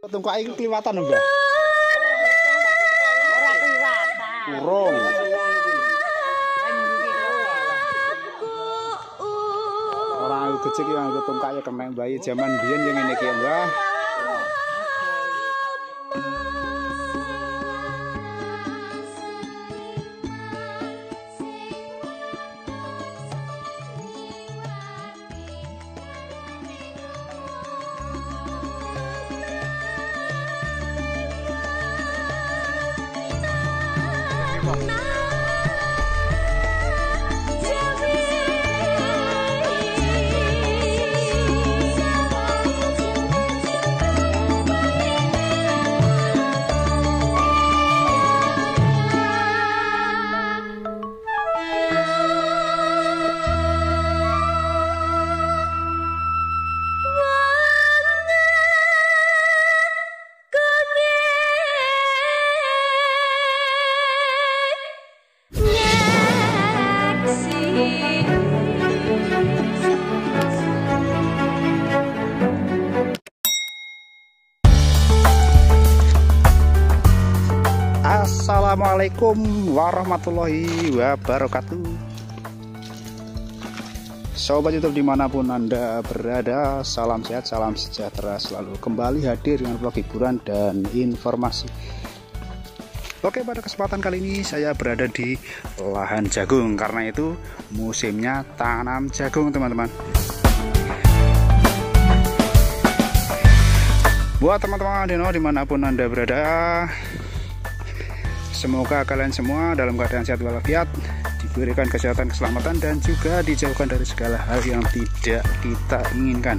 Tungkak iki kliwatan, Mbak. Ora kliwatan. Urung. Ora aku gecik ya aku tungkak ya kemek bayi jaman biyen yang ngene iki, Mbah. Assalamualaikum warahmatullahi wabarakatuh. Sobat YouTube dimanapun Anda berada, salam sehat, salam sejahtera selalu. Kembali hadir dengan vlog hiburan dan informasi. Oke, pada kesempatan kali ini saya berada di lahan jagung. Karena itu musimnya tanam jagung, teman-teman. Buat teman-teman Deno dimanapun Anda berada, semoga kalian semua dalam keadaan sehat walafiat, diberikan kesehatan, keselamatan, dan juga dijauhkan dari segala hal yang tidak kita inginkan.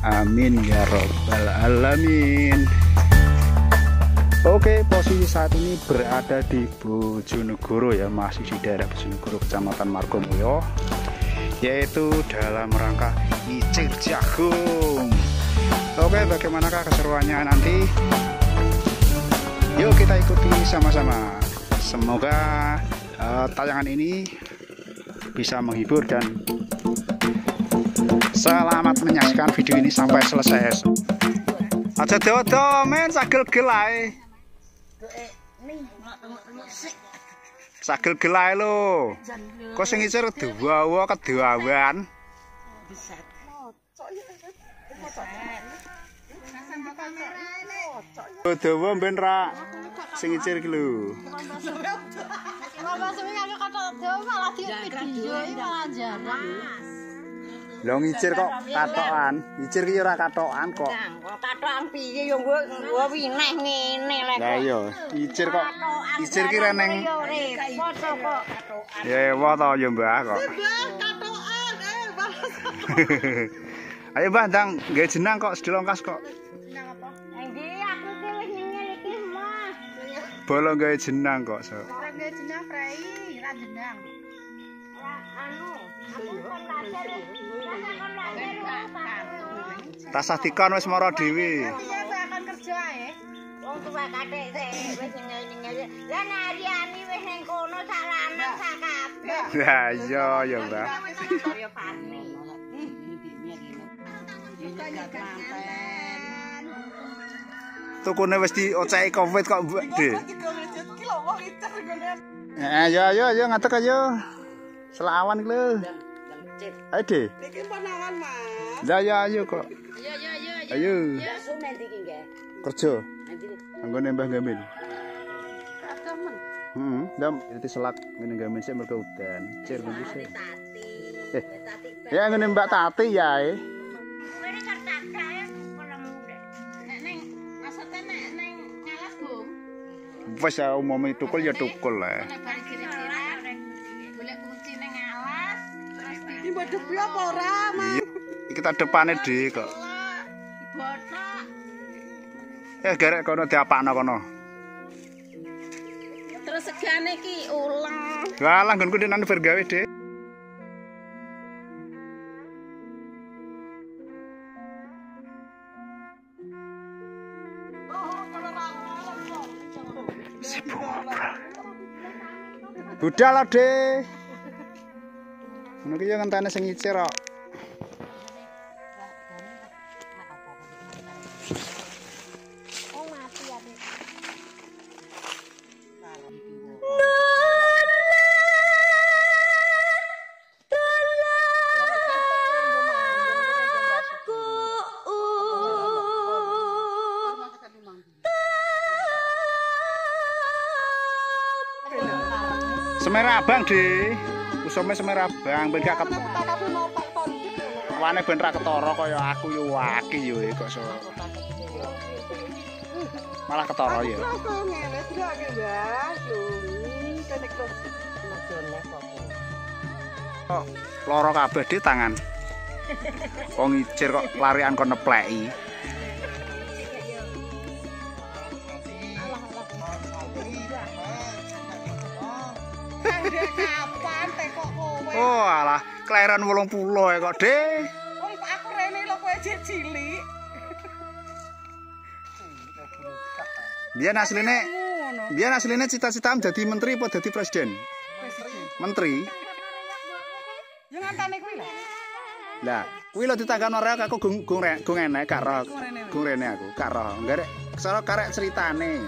Amin ya robbal alamin. Oke, posisi saat ini berada di Bojonegoro ya, masih di daerah Bojonegoro, Kecamatan Margomulyo, yaitu dalam rangka icir jagung. Oke, bagaimanakah keseruannya nanti? Yuk kita ikuti sama-sama. Semoga tayangan ini bisa menghibur dan selamat menyaksikan video ini sampai selesai. Aja dodo men sagel gelai. Sagel gelai lo. Kok sing ngisor duwa keduawan. Dawa ben ra sing ngicir iki lho. Lho ngicir kok katokan. Ngicir ki ora katokan kok. Katokan piye yo gua wineh ngene lek. Lah iya, ngicir kok. Ngicir ki reneng. Foto kok. Ya wa to yo Mbah kok. Katokan Ayo Mbah ndang nggae jenang kok sedelongkas kok. Bolong gawe jenang kok, Sok. Ora gawe jenang prei, ora jenang. Anu, aku kon laser. Tasah dikon wis mara dhewe. Iya, saya akan kerja ae. Wong tuwa kathek wis nyengel-nyengel. Lah nariani wis ning kono sak lanang sak kabeh. Lah iya ya, Mbak. Kaya Fani. Tukune wis diocehi Covid kok, Mbak, Dik. Ayo ngatek ayo. Selawan iki lho. Ayo, Dik. Iki panangan, Mas. Ya ayo kok. Ayo. Ya sumen iki nggih. Kerja. Anggone Mbah Gamin. Kamen. Ndam iki selak ngene Gamin sik mergo udan. Cir nunggu sik. Tati. Tati. Ya ngene Mbak Tati ya. Kowe kertas kae ora muda. Nek ning maksudnya nek ngalas, Bung. Wes umum tukul ya tukul lah. Nek bari kira-kira golek kunci ning alas, terus iki mbok apa ora, Mas? Kita depane Dik kok. Botok. Garek kono diapakno kono. Terus segane iki uleng. Walah nggonku denan bergawe, Dik. Sibuk ngobrol. Budal lah, Dik. Ngono ki yo ngenteni sing ngicir kok. Semerabang, Dik. Usome Semerabang ben gak wane ben ra ketara kaya aku yo waki yo kok so. Malah ketara ya. Kok loro kabeh di tangan. Wong icir kok larian kon nepleki. Kapan tekok kowe? Oh alah, kelahiran 80 kok, Dik. Wong aku rene lho kowe cilik. Biyen asline cita-citamu dadi menteri apa dadi presiden? Menteri. Yo ngantane kuwi lho. Lah, kuwi lho ditangkan ora aku gung enek gak roh. Gung rene aku, gak roh. Ngarek kesara karek ceritane.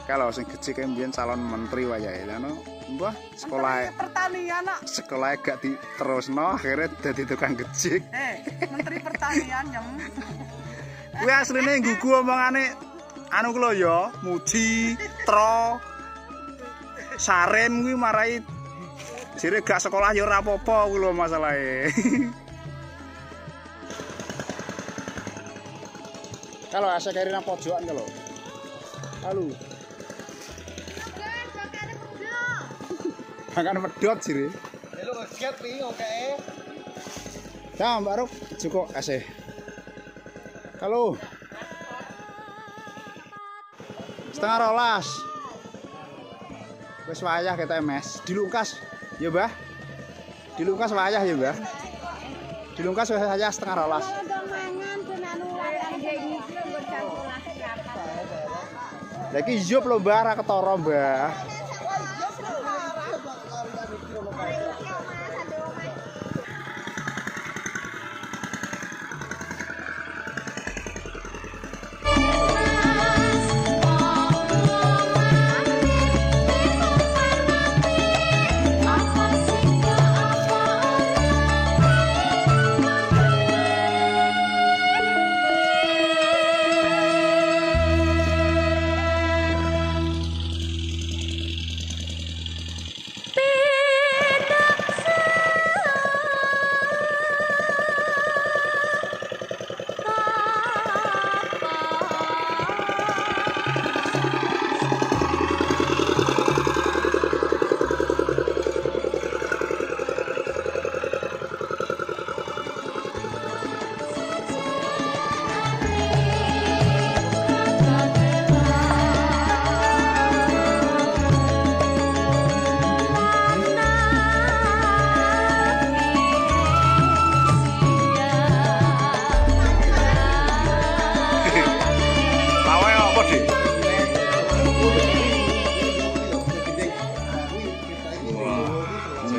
Kalau sing gecik mbiyen calon menteri wayahe lho. Mbah, sekolah pertanian kok. Sekolah gak diterusno, akhirnya dadi tukang gecik. Menteri pertanian jam. Kuwi asline nggugu omongane anu ku lho ya, muji, tro, sarem kuwi marai jere gak sekolah ya ora apa-apa kuwi lho masalahe. Kalau asik kiri nang pojokan kalau. Halo. Makan pedot jere. Lho ngeget pi oke. Ya, Mbak Ruk, cukup asih. Halo. 11:30. Wis wayah kita MS. Dilungkas. Ya, Mbah. Dilungkas wayah ya, Mbah. Dilungkas wis wayah 11:30. Lah iki yop lho, Mbah, ra ketara, Mbah.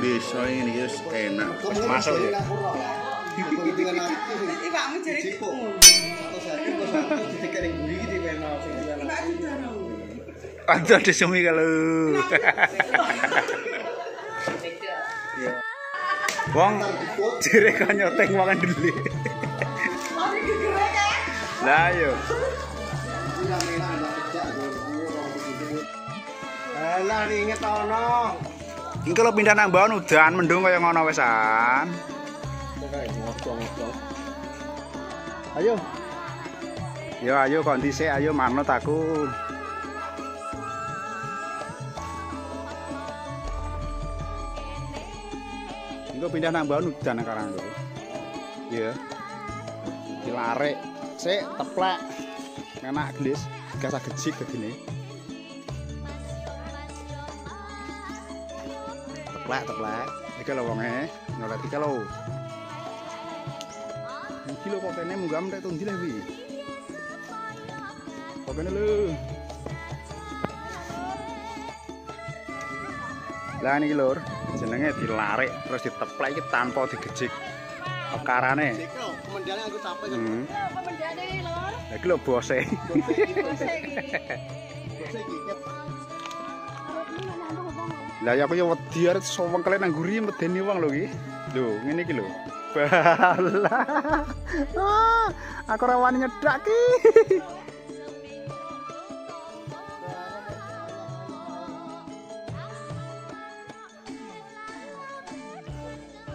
Desa ini wis enak. Wis masuk ya. Iwakmu jare Cipuk. Atau saiki kok satu dikering buri iki diweno sing diweno. Ada di sumi kalau. Wong jere kan nyoteng mangan dulu. Lah yo. Alah inget ono. Iki kalau pindah nang bawah udan mendung kaya ngono wesan. Ayo. Yo ayo kok dhisik ayo manut aku. Engko pindah nang bawah udan sekarang lho. Iya. Dilarek, sik teplek. Enak gelis, gasa gejik begini. Teplek. Iki lho wonge, nyolet iki lho. Iki lho kok kene munggah mentek tundi lho iki. Kok kene lho. Lah niki lur, jenenge dilarek terus diteplek iki tanpa digejik. Pekarane. Kemendane aku capek kan. Pemendane lur. Lah iki lho bose. Bose iki. Lah ya aku yo wedi arep sowengkele nang nguri medeni wong lho iki. Lho, ngene iki lho. Balah. Aku ora wani nyedak ki.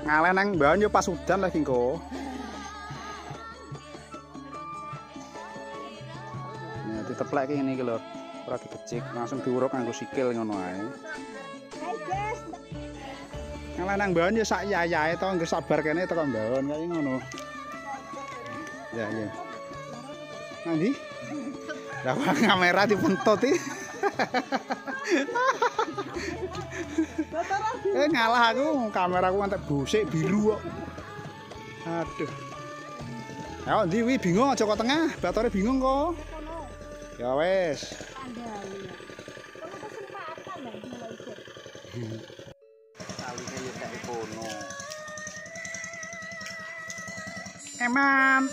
Ngalen nang mbahan yo pas udan lagi engko. Nah, diteplek ngene iki lho. Ora dikecik, langsung diuruk nganggo sikil ngono ae. Ngalen nang mbahan yo sak yayae to, nggo sabar kene teko mbahan kaya ngono. Ya, ya. Nanti? Lah kamera dipuntut iki. Ngalah aku, kameraku ngantek busik biru kok. Aduh. Ayo ndi wi bingung aja kok tengah, batore bingung kok. Ya wes. Eman.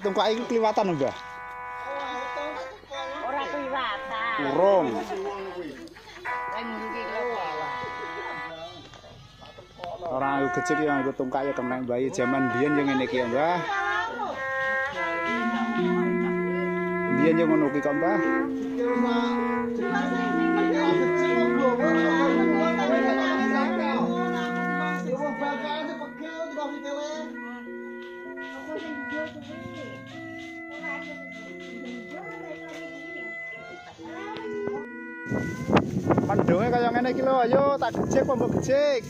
Tungkak iki kliwatan, Mbah. Ora kliwatan. Urung. Ora aku gecik ya nggo tungkak ya kemeng bayi jaman biyen yo ngene iki ya, Mbah. Biyen yo ngono ki kok, Mbah. Mendunge kaya ngene iki lho, ayo tak gecik apa mbok gecik.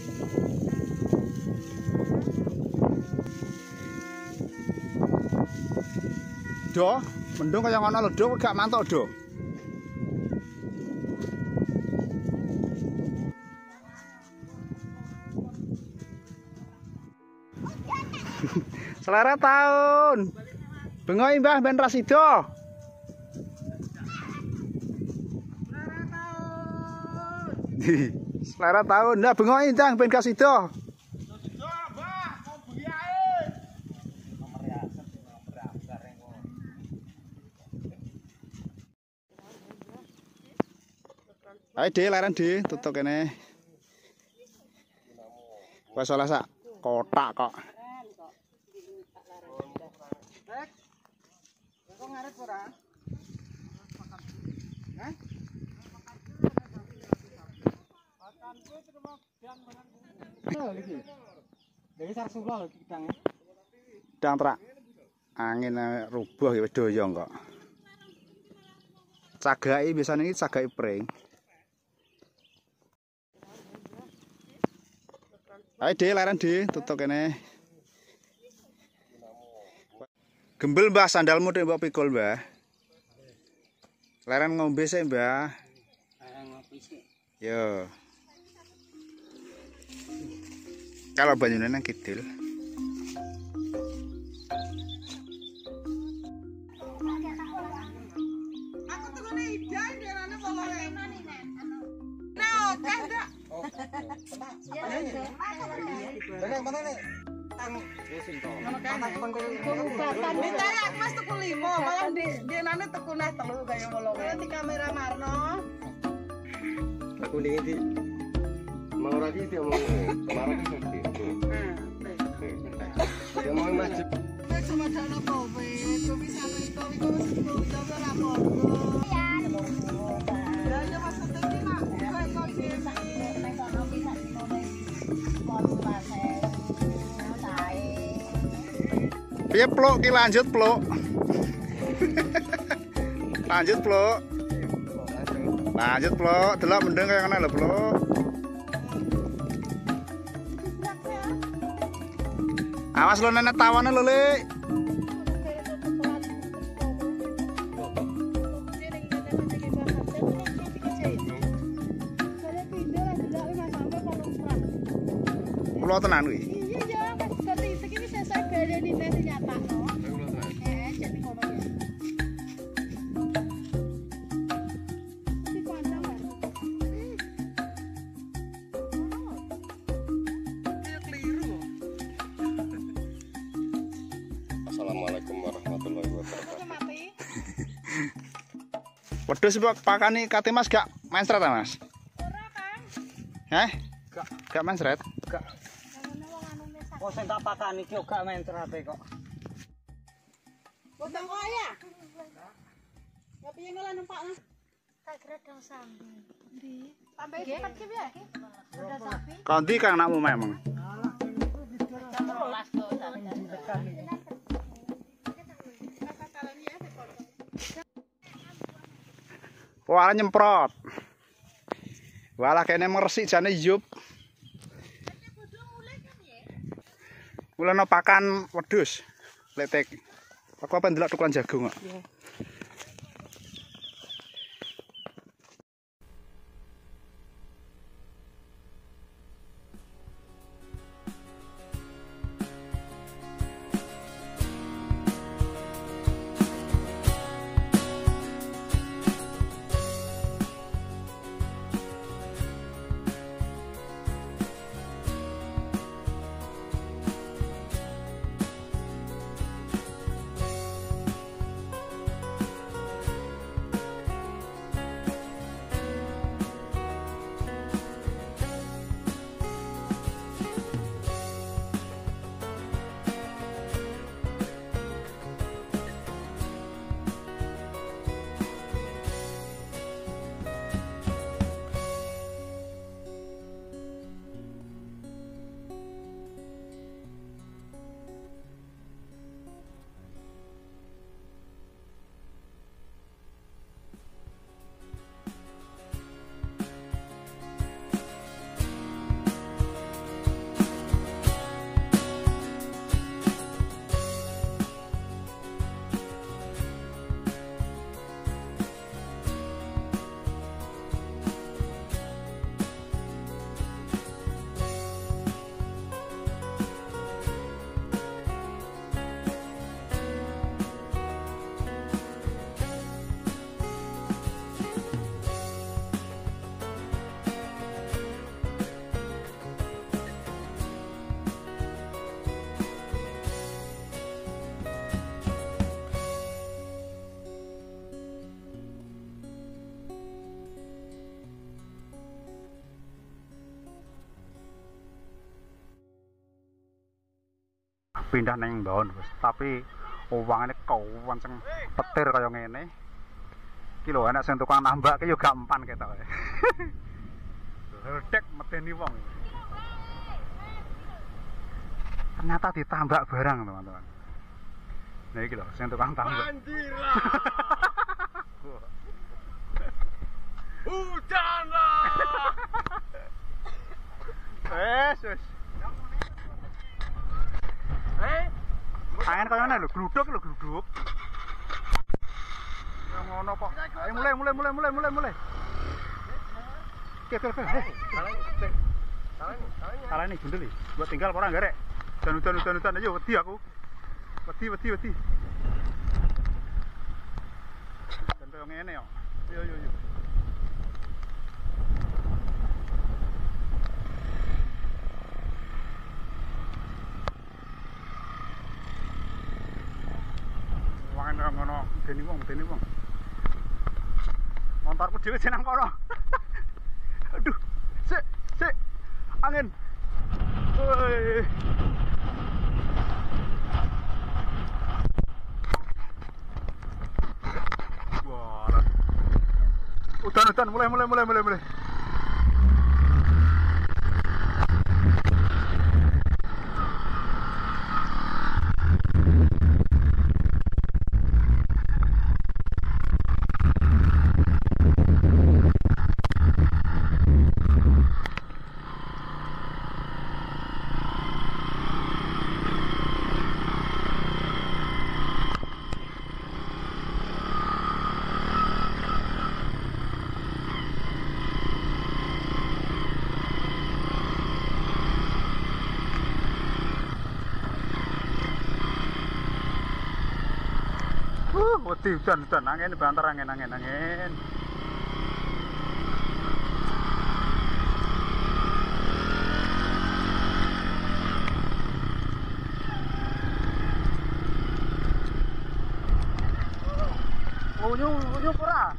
Do, mendung kaya ngono lho, do gak mantuk do. Selera tahun. Bengoi Mbah ben Rasido. Selera tahun. Nah bengoi ndang ben Kasido. Ayo deh leren deh tutuk kene. Wes oleh sak kotak kok. Kok ngaret ora? Hah? Makanku terima jam barang. Iki. Dewe sarsulah lho kidange. Dang trak. Angin rubuh ya daya kok. Cagake biasane iki cagake pring. Ayo deh leren deh tutuk kene. Gembel Mbah sandalmu deh mbok pikul Mbah. Leren ngombe sih Mbah. Ngopi sih. Yo. Kalau banyune nang kidul. Aku turune idan derane polore. Nah, oke ndak. Mana nih? Ditanya Mas tuku 5, malah dienane tuku neh 3 kaya ngono. Di kamera Marno. Aku ning iki. Mau ora iki omong. Kemarin iki sedih. Ya mau Mas. Cuma dana kowe, kowe sampe kowe wis ora apa-apa. Ya ya Mas iki nak. Kok piye pluk ki lanjut pluk. Lanjut pluk. Lanjut pluk, delok mendeng kaya ngene lho pluk. Awas lo nenek tawane lho, Lik. Pulau tenan kuwi. Iya, ketik iki sesuk baleni nek nyatakno. Jadi ngono ya. Assalamualaikum warahmatullahi wabarakatuh. Wedhus pakane kate Mas gak main sret ta Mas? Ora, Kang. Heh? Gak main sret. Apa sing tak pakani iki gak mentrate kok. Potong kok ya? Ya piye ngolah numpakno? Tak kira dong sambil. Ndi? Sampai cepet ki piye? Udah sapi. Kondi kang anakmu memang. Wah nyemprot. Walah kene meresik jane yup. Mulane pakan wedhus. Letek. Aku apa ndelok tukulan jagung kok. Pindah neng bawon tapi uangane kewanceng petir kaya ngene. Ki lho enak sing tukang nambak ki yo gak empan ketok. Redek medeni wong. Ternyata ditambak barang, teman-teman. Nah iki lho sing tukang tambak. Anjirlah. Hujanlah. Wes. Angin kaya ngene lho, gluduk lho, gluduk. Ya ngono kok. Ayo mulai. Oke. Salah ini gundul iki. Gua tinggal ora garek. Udan ayo wedi aku. Wedi. Dan kaya ngene yo. Yo. Ngono, deni wong. Montorku dhewe jeneng kono. Aduh, sik. Angin. Woi. Wah. Udan mulai. Wedi udan angin banter angin. Unyu pura.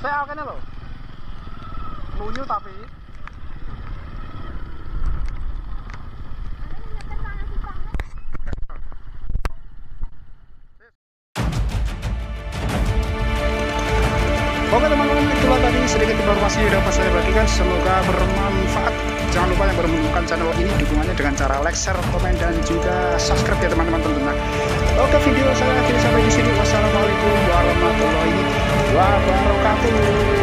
Saya kene lho. Unyu tapi tadi sedikit informasi yang dapat saya bagikan, semoga bermanfaat. Jangan lupa yang baru menemukan channel ini, dukungannya dengan cara like, share, komen, dan juga subscribe ya teman-teman tentunya. Oke, video saya akhiri sampai di sini. Wassalamualaikum warahmatullahi wabarakatuh.